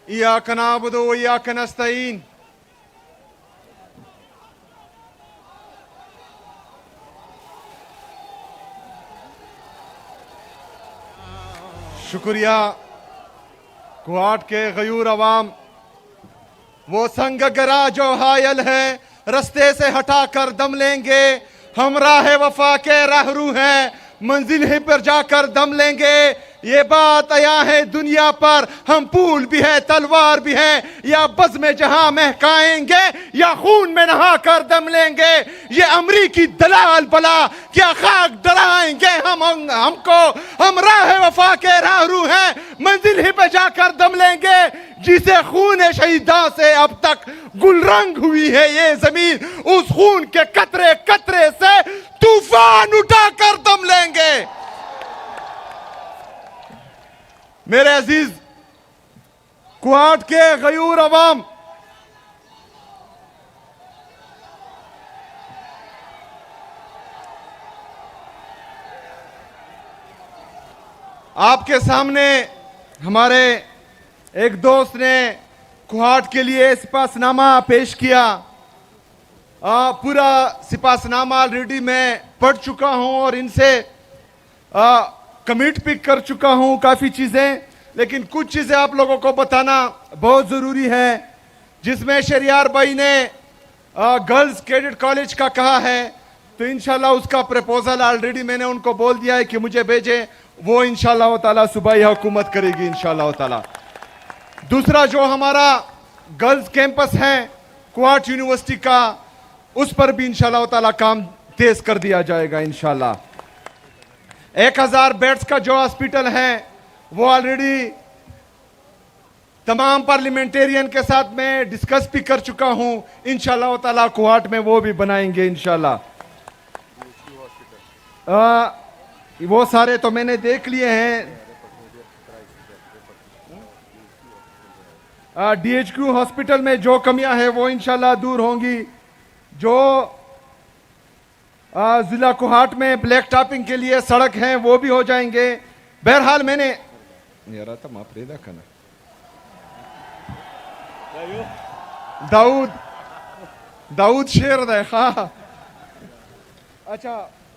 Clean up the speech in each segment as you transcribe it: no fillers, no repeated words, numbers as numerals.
इय्याक नअबुदु व इय्याक नस्तईन। शुक्रिया। कुआट के गयूर अवाम, वो संग गरा जो हायल है, रस्ते से हटाकर दम लेंगे। हम राह वफा के राहरू हैं, मंजिल ही पर जाकर दम लेंगे। ये बात आया है दुनिया पर, हम फूल भी है तलवार भी है, या बज़ में जहां महकाएंगे या खून में नहा कर दम लेंगे। ये अमरीकी दलाल बला क्या खाक डराएंगे हमको। हम राह वफा के राहरू हैं, मंजिल ही पे जाकर दम लेंगे। जिसे खून शहीदा से अब तक गुलरंग हुई है ये जमीन, उस खून के कतरे कतरे से तूफान उठाकर दम लेंगे। मेरे अजीज कुआट के गयूर अवाम, आपके सामने हमारे एक दोस्त ने कुआट के लिए सिपासनामा पेश किया। पूरा सिपासनामा ऑलरेडी मैं पढ़ चुका हूं और इनसे कमिट भी कर चुका हूं काफ़ी चीज़ें, लेकिन कुछ चीज़ें आप लोगों को बताना बहुत ज़रूरी है। जिसमें शरियार भाई ने गर्ल्स कैडेट कॉलेज का कहा है, तो इंशाल्लाह उसका प्रपोजल ऑलरेडी मैंने उनको बोल दिया है कि मुझे भेजें, वो इंशाल्लाह ताला सुबह ही हुकूमत करेगी इंशाल्लाह ताला। दूसरा जो हमारा गर्ल्स कैंपस है कुआट यूनिवर्सिटी का, उस पर भी इंशाल्लाह ताला काम तेज कर दिया जाएगा इंशाल्लाह। 1000 बेड्स का जो हॉस्पिटल है वो ऑलरेडी तमाम पार्लियामेंटेरियन के साथ मैं डिस्कस भी कर चुका हूं। इंशाल्लाह ताला कुआट में वो भी बनाएंगे इंशाल्लाह। वो सारे तो मैंने देख लिए हैं। DHQ हॉस्पिटल में जो कमियां हैं वो इंशाल्लाह दूर होंगी। जो जिला कुहाट में ब्लैक टॉपिंग के लिए सड़क हैं वो भी हो जाएंगे। बहरहाल मैंने दाऊद शेर देखा। अच्छा,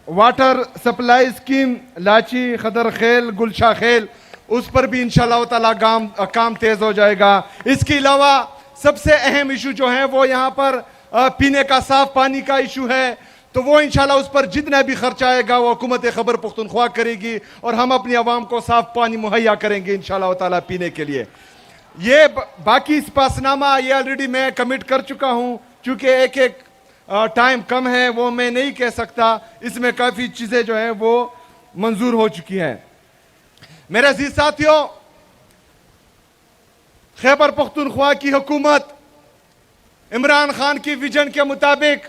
वाटर सप्लाई स्कीम लाची खदर खेल गुलशा खेल, उस पर भी इंशाल्लाह ताला काम तेज हो जाएगा। इसके अलावा सबसे अहम इशू जो है वो यहाँ पर पीने का साफ पानी का इशू है, तो वो इंशाल्लाह उस पर जितना भी खर्चा आएगा वो हुकूमत खैबर पख्तूनख्वा करेगी और हम अपनी आवाम को साफ पानी मुहैया करेंगे इंशाल्लाह ताला पीने के लिए। ये बाकी सिपासनामा ये ऑलरेडी मैं कमिट कर चुका हूँ, चूँकि एक टाइम कम है वो मैं नहीं कह सकता। इसमें काफ़ी चीज़ें जो हैं वो मंजूर हो चुकी हैं। मेरे अजीज साथियों, खैबर पख्तूनख्वा की हुकूमत इमरान खान की विजन के मुताबिक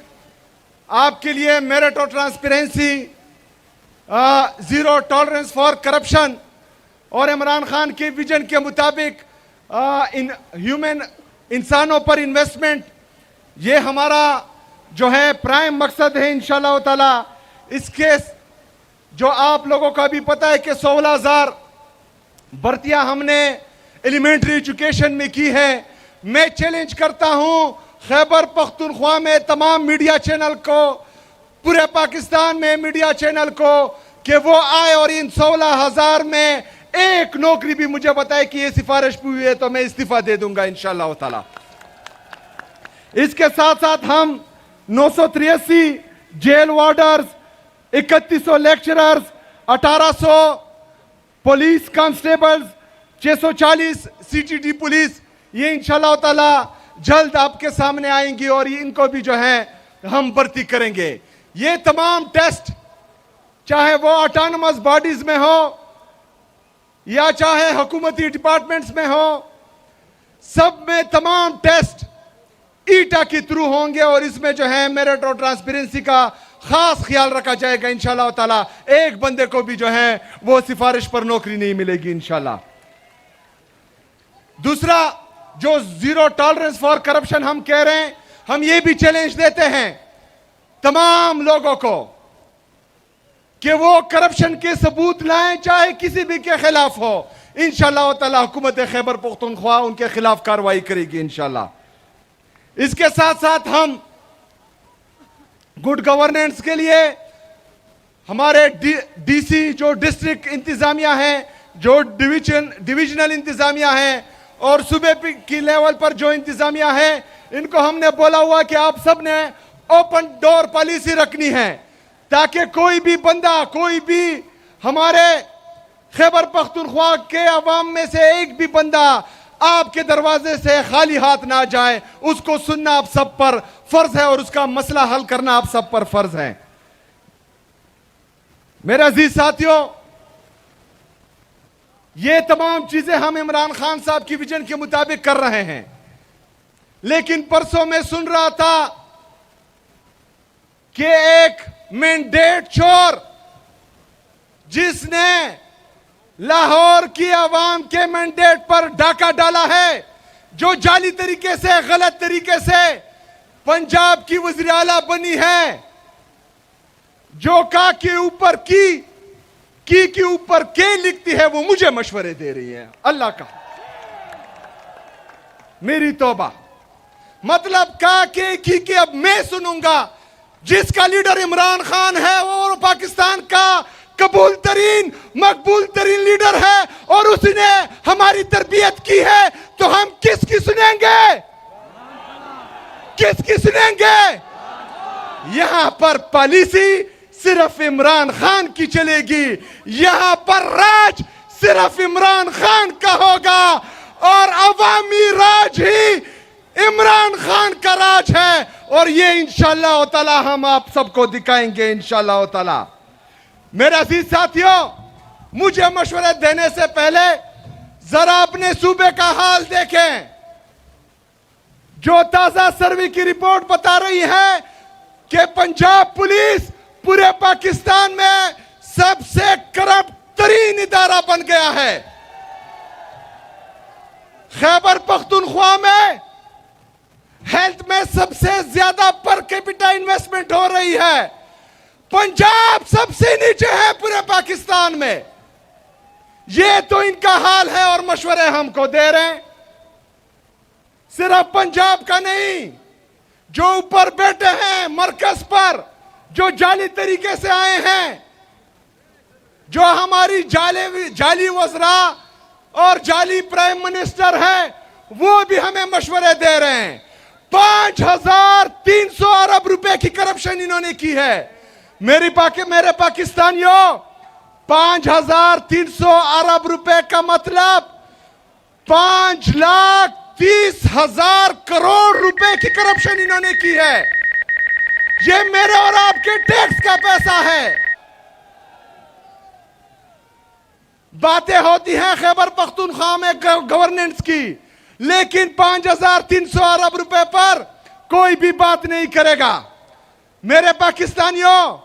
आपके लिए मेरिट और transparency, zero tolerance for corruption और इमरान खान के विजन के मुताबिक इंसानों पर इन्वेस्टमेंट, ये हमारा जो है प्राइम मकसद है इंशाल्लाह ताला। इसके जो आप लोगों का भी पता है कि 16,000 भर्तियां हमने एलिमेंट्री एजुकेशन में की है। मैं चैलेंज करता हूं खैबर पख्तूनख्वा में तमाम मीडिया चैनल को, पूरे पाकिस्तान में मीडिया चैनल को, कि वो आए और इन 16,000 में एक नौकरी भी मुझे बताए कि ये सिफारिश हुई है तो मैं इस्तीफा दे दूंगा इंशाल्लाह ताला। इसके साथ साथ हम 983 jail warders, 3100 lecturers, 1800 police constables, 640 CTD police, ये इंशाल्लाह ताला जल्द आपके सामने आएंगी और इनको भी जो है हम भर्ती करेंगे। ये तमाम टेस्ट चाहे वो ऑटोनमस बॉडीज में हो या चाहे हुकूमती डिपार्टमेंट्स में हो, सब में तमाम टेस्ट ईटा के थ्रू होंगे और इसमें जो है मेरिट और ट्रांसपेरेंसी का खास ख्याल रखा जाएगा इंशाल्लाह ताला। एक बंदे को भी जो है वो सिफारिश पर नौकरी नहीं मिलेगी इंशाल्लाह। दूसरा, जो जीरो टॉलरेंस फॉर करप्शन हम कह रहे हैं, हम ये भी चैलेंज देते हैं तमाम लोगों को कि वो करप्शन के सबूत लाएं, चाहे किसी भी के खिलाफ हो। इंशाअल्लाह ताला हुकूमत खैबर पख्तूनख्वा उनके खिलाफ कार्रवाई करेगी इंशाअल्लाह। इसके साथ साथ हम गुड गवर्नेंस के लिए हमारे डीसी जो डिस्ट्रिक्ट इंतजामिया है, जो डिविजनल इंतजामिया है और सूबे की लेवल पर जो इंतजामिया है, इनको हमने बोला हुआ कि आप सब ने ओपन डोर पॉलिसी रखनी है ताकि कोई भी बंदा, कोई भी हमारे खैबर पख्तूनख्वा के अवाम में से एक भी बंदा आपके दरवाजे से खाली हाथ ना जाए। उसको सुनना आप सब पर फर्ज है और उसका मसला हल करना आप सब पर फर्ज है। मेरे अजीज साथियों, ये तमाम चीजें हम इमरान खान साहब की विजन के मुताबिक कर रहे हैं, लेकिन परसों में सुन रहा था कि एक मैंडेट चोर जिसने लाहौर की आवाम के मैंडेट पर डाका डाला है, जो जाली तरीके से, गलत तरीके से पंजाब की वज़ीर आला बनी है, जो का के ऊपर की के ऊपर के लिखती है, वो मुझे मशवरे दे रही है। अल्लाह का मेरी तौबा, मतलब का के की अब मैं सुनूंगा। जिसका लीडर इमरान खान है वो पाकिस्तान का कबूल तरीन, मकबूल तरीन लीडर है और उसने हमारी तरबियत की है, तो हम किसकी सुनेंगे? किसकी सुनेंगे? यहां पर पॉलिसी सिर्फ इमरान खान की चलेगी, यहां पर राज सिर्फ इमरान खान का होगा और अवामी राज ही इमरान खान का राज है। और ये इंशाअल्लाह ताला हम आप सबको दिखाएंगे इंशाअल्लाह ताला। मेरे अजीज साथियों, मुझे मशवरे देने से पहले जरा अपने सूबे का हाल देखें। जो ताजा सर्वे की रिपोर्ट बता रही है कि पंजाब पुलिस पूरे पाकिस्तान में सबसे करप्ट तरीन इदारा बन गया है। खैबर पख्तूनख्वा में हेल्थ में सबसे ज्यादा पर कैपिटा इन्वेस्टमेंट हो रही है। पंजाब सबसे नीचे है पूरे पाकिस्तान में। ये तो इनका हाल है और मशवरे हमको दे रहे हैं। सिर्फ पंजाब का नहीं, जो ऊपर बैठे हैं मरकज पर, जो जाली तरीके से आए हैं, जो हमारी जाली वज़रा और जाली प्राइम मिनिस्टर है, वो भी हमें मशवरे दे रहे हैं। 5300 अरब रुपए की करप्शन इन्होंने की है। मेरे पाकिस्तानियों, 5300 अरब रुपए का मतलब 5,30,000 करोड़ रुपए की करप्शन इन्होंने की है। ये मेरे और आपके टैक्स का पैसा है। बातें होती हैं खैबर पख्तूनख्वा में गवर्नेंस की, लेकिन 5,300 अरब रुपए पर कोई भी बात नहीं करेगा। मेरे पाकिस्तानियों,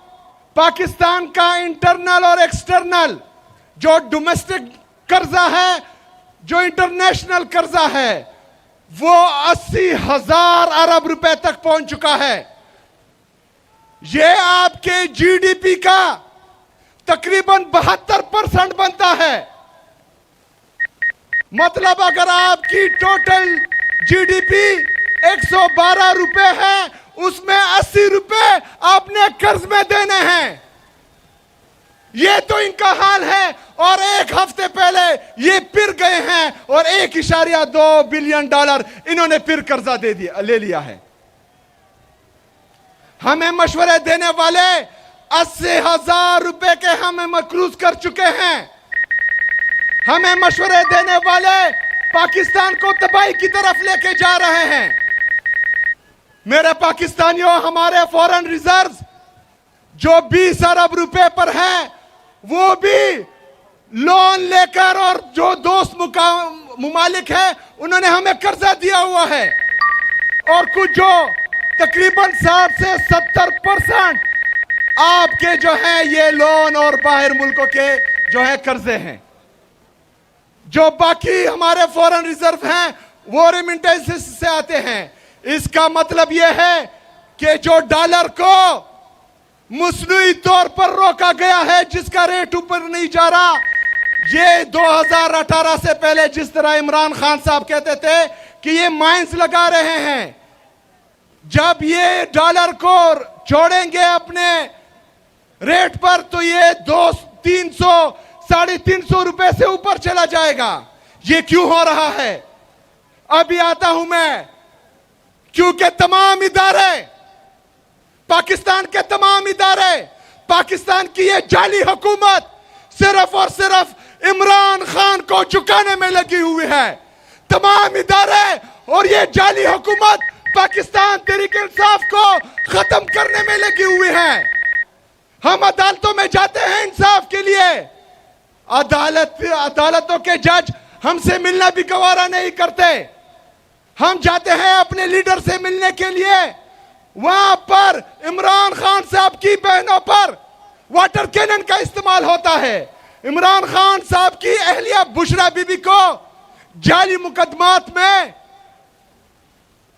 पाकिस्तान का इंटरनल और एक्सटर्नल जो डोमेस्टिक कर्जा है, जो इंटरनेशनल कर्जा है, वो 80,000 अरब रुपए तक पहुंच चुका है। ये आपके जीडीपी का तकरीबन 72% बनता है। मतलब अगर आपकी टोटल जीडीपी 112 रुपए है, उसमें 80 रुपए आपने कर्ज में देने हैं। ये तो इनका हाल है। और एक हफ्ते पहले ये फिर गए हैं और 1.2 बिलियन डॉलर इन्होंने फिर कर्जा ले लिया है। हमें मशवरे देने वाले 80,000 रुपए के हमें मकरूज कर चुके हैं। हमें मशवरे देने वाले पाकिस्तान को तबाही की तरफ लेके जा रहे हैं। मेरे पाकिस्तानियों, हमारे फॉरेन रिजर्व्स जो 20 अरब रुपए पर हैं, वो भी लोन लेकर, और जो दोस्त मुमालिक है उन्होंने हमें कर्जा दिया हुआ है। और कुछ जो तकरीबन 60 से 70% आपके जो है ये लोन और बाहर मुल्कों के जो है कर्जे हैं। जो बाकी हमारे फॉरेन रिजर्व हैं वो रेमिटेंसेस से आते हैं। इसका मतलब यह है कि जो डॉलर को मसनूई तौर पर रोका गया है, जिसका रेट ऊपर नहीं जा रहा, ये 2018 से पहले जिस तरह इमरान खान साहब कहते थे कि ये माइंस लगा रहे हैं, जब ये डॉलर को छोड़ेंगे अपने रेट पर तो ये 200-300 350 रुपए से ऊपर चला जाएगा। ये क्यों हो रहा है? अभी आता हूं मैं, क्योंकि तमाम इदारे, पाकिस्तान के तमाम इदारे, पाकिस्तान की ये जाली हुकूमत सिर्फ और सिर्फ इमरान खान को चुकाने में लगी हुई है। तमाम इदारे और ये जाली हुकूमत पाकिस्तान तहरीक-ए-इंसाफ को खत्म करने में लगी हुई है। हम अदालतों में जाते हैं इंसाफ के लिए, अदालतों के जज हमसे मिलना भी गवारा नहीं करते। हम जाते हैं अपने लीडर से मिलने के लिए, वहां पर इमरान खान साहब की बहनों पर वाटर कैनन का इस्तेमाल होता है। इमरान खान साहब की अहलिया बुशरा बीबी को जाली मुकदमात में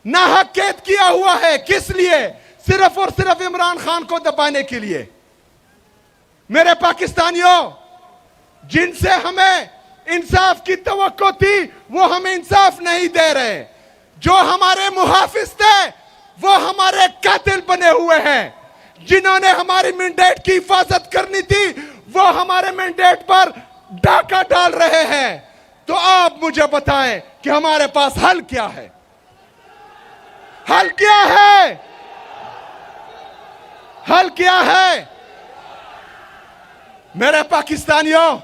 नाहक कैद किया हुआ है। किस लिए? सिर्फ और सिर्फ इमरान खान को दबाने के लिए। मेरे पाकिस्तानियों, जिनसे हमें इंसाफ की तवक्को थी वो हमें इंसाफ नहीं दे रहे। जो हमारे मुहाफिज थे वो हमारे कातिल बने हुए हैं। जिन्होंने हमारी मैंडेट की हिफाजत करनी थी वो हमारे मैंडेट पर डाका डाल रहे हैं। तो आप मुझे बताएं कि हमारे पास हल क्या है? हल क्या है? हल क्या है? मेरे पाकिस्तानियों,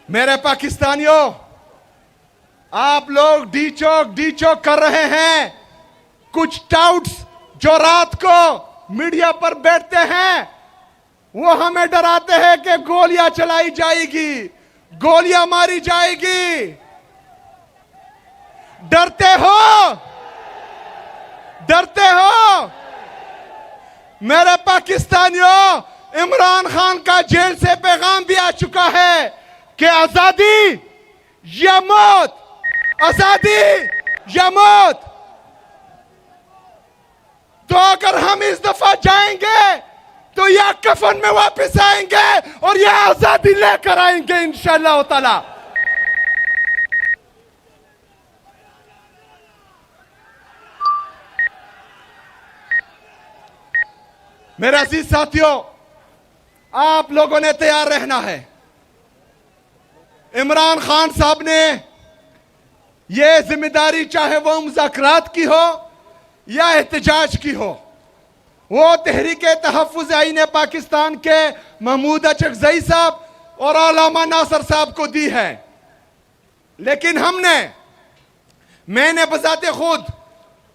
मेरे पाकिस्तानियों, आप लोग डी चौक कर रहे हैं। कुछ टाउट्स जो रात को मीडिया पर बैठते हैं वो हमें डराते हैं कि गोलियां चलाई जाएगी, गोलियां मारी जाएगी। डरते हो? डरते हो? मेरे पाकिस्तानियों, इमरान खान का जेल से पैगाम भी आ चुका है कि आजादी या मौत, आजादी या मौत। तो अगर हम इस दफा जाएंगे तो या कफन में वापस आएंगे और या आजादी लेकर आएंगे इंशाअल्लाह ताला। मेरे अजीज साथियों, आप लोगों ने तैयार रहना है। इमरान खान साहब ने यह जिम्मेदारी, चाहे वो मुज़ाकरात की हो या एहतजाज की हो, वो तहरीके तहफ़्फ़ुज़ आईन पाकिस्तान के महमूद अचकज़ई साहब और अल्लामा नासर साहब को दी है। लेकिन मैंने बजाते खुद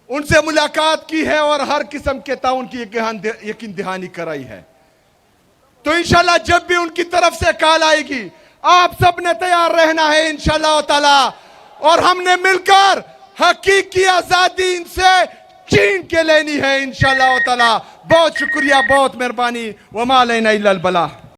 उनसे मुलाकात की है और हर किस्म के ताउन की यकीन दहानी कराई है। तो इंशाल्लाह जब भी उनकी तरफ से कॉल आएगी, आप सब ने तैयार रहना है इंशाल्लाह ताला, और हमने मिलकर हकीकी आजादी इनसे छीन के लेनी है इंशाल्लाह ताला। बहुत शुक्रिया, बहुत मेहरबानी। वमा अलैना इल्लल बलाग।